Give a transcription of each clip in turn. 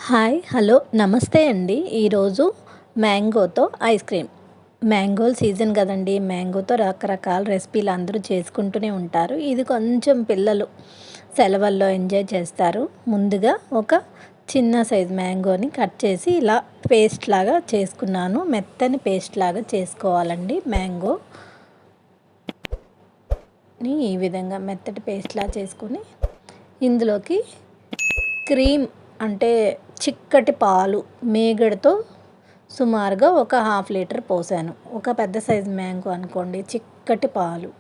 Hi hello నమస్తే అండి. ఈరోజు మ్యాంగోతో ఐస్ క్రీమ్. మ్యాంగోల సీజన్ కదండి. మ్యాంగోతో రకరకాల రెసిపీలు అందరూ చేసుకుంటూనే ఉంటారు. ఇది కొంచెం పిల్లలు సెలవుల్లో ఎంజాయ్ చేస్తారు. ముందుగా ఒక చిన్న సైజ్ మ్యాంగోని కట్ చేసి ఇలా పేస్ట్ లాగా చేసుకున్నాను. మెత్తని పేస్ట్ లాగా చేసుకోవాలండి. మ్యాంగోని ఈ విధంగా మెత్తటి పేస్ట్లా చేసుకుని ఇందులోకి క్రీమ్ అంటే చిక్కటి పాలు మీగడతో సుమారుగా ఒక హాఫ్ లీటర్ పోసాను. ఒక పెద్ద సైజు మ్యాంగో అనుకోండి. చిక్కటి పాలు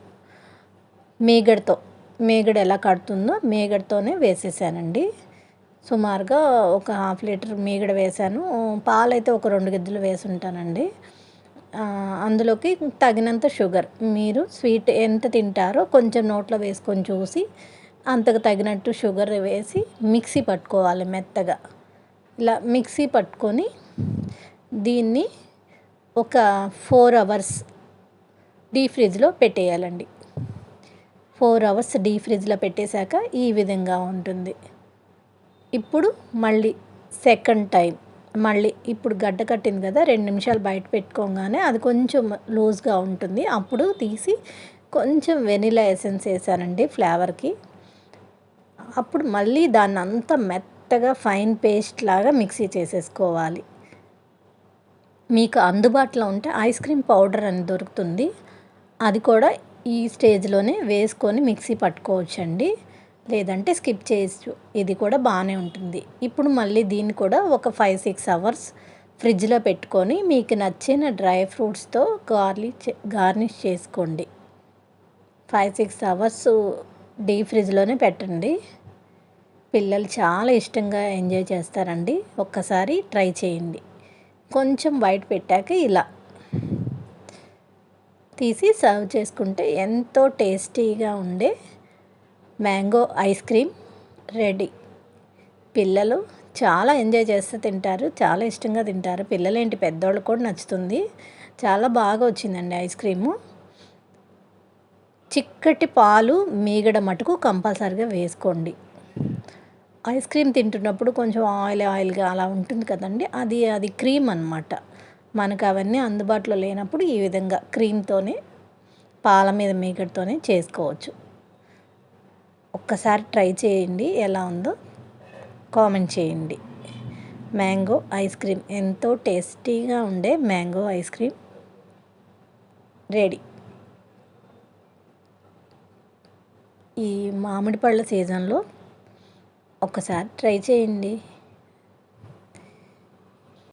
మీగడ ఎలా కడుతుందో మీగడతోనే వేసేసానండి. సుమారుగా ఒక హాఫ్ లీటర్ మీగడ వేసాను. పాలైతే ఒక 2 గిద్దలు వేసి ఉంటానండి. అందులోకి తగినంత షుగర్, మీరు స్వీట్ ఎంత తింటారో కొంచెం నోట్లో వేసుకొని చూసి అంతకు తగినట్టు షుగర్ వేసి మిక్సీ పట్టుకోవాలి మెత్తగా. ఇలా మిక్సీ పట్టుకొని దీన్ని ఒక 4 అవర్స్ డీప్ ఫ్రిడ్జ్లో పెట్టేయాలండి. 4 అవర్స్ డీప్ ఫ్రిడ్జ్లో పెట్టేశాక ఈ విధంగా ఉంటుంది. ఇప్పుడు మళ్ళీ సెకండ్ టైం ఇప్పుడు గడ్డ కట్టింది కదా, 2 నిమిషాలు బయట పెట్టుకోగానే అది కొంచెం లూజ్గా ఉంటుంది. అప్పుడు తీసి కొంచెం వెనిలా ఎసెన్స్ వేసానండి ఫ్లేవర్కి. అప్పుడు మళ్ళీ దాన్ని అంతా మెత్తగా ఫైన్ పేస్ట్ లాగా మిక్సీ చేసేసుకోవాలి. మీకు అందుబాటులో ఉంటే ఐస్ క్రీమ్ పౌడర్ అని దొరుకుతుంది. అది కూడా ఈ స్టేజ్లోనే వేసుకొని మిక్సీ పట్టుకోవచ్చండి. లేదంటే స్కిప్ చేయొచ్చు. ఇది కూడా బాగానే ఉంటుంది. ఇప్పుడు మళ్ళీ దీన్ని కూడా ఒక 5-6 అవర్స్ ఫ్రిడ్జ్లో పెట్టుకొని మీకు నచ్చిన డ్రై ఫ్రూట్స్తో గార్నిష్ చేసుకోండి. 5-6 అవర్స్ డీప్ ఫ్రిడ్జ్లోనే పెట్టండి. పిల్లలు చాలా ఇష్టంగా ఎంజాయ్ చేస్తారండి. ఒక్కసారి ట్రై చేయండి. కొంచెం బయట పెట్టాక ఇలా తీసి సర్వ్ చేసుకుంటే ఎంతో టేస్టీగా ఉండే మ్యాంగో ఐస్ క్రీమ్ రెడీ. పిల్లలు చాలా ఎంజాయ్ చేస్తూ తింటారు. చాలా ఇష్టంగా తింటారు. పిల్లలేంటి, పెద్దోళ్ళు కూడా నచ్చుతుంది. చాలా బాగా వచ్చిందండి ఐస్ క్రీము. చిక్కటి పాలు మీగడ మటుకు కంపల్సరిగా వేసుకోండి. ఐస్ క్రీమ్ తింటున్నప్పుడు కొంచెం ఆయిల్గా అలా ఉంటుంది కదండి, అది క్రీమ్ అన్నమాట. మనకు అవన్నీ అందుబాటులో లేనప్పుడు ఈ విధంగా క్రీమ్తోనే, పాల మీద మీగడతోనే చేసుకోవచ్చు. ఒక్కసారి ట్రై చేయండి. ఎలా ఉందో కామెంట్ చేయండి. మ్యాంగో ఐస్ క్రీమ్, ఎంతో టేస్టీగా ఉండే మ్యాంగో ఐస్ క్రీమ్ రెడీ. ఈ మామిడి పళ్ళ సీజన్లో ఒక్కసారి ట్రై చేయండి.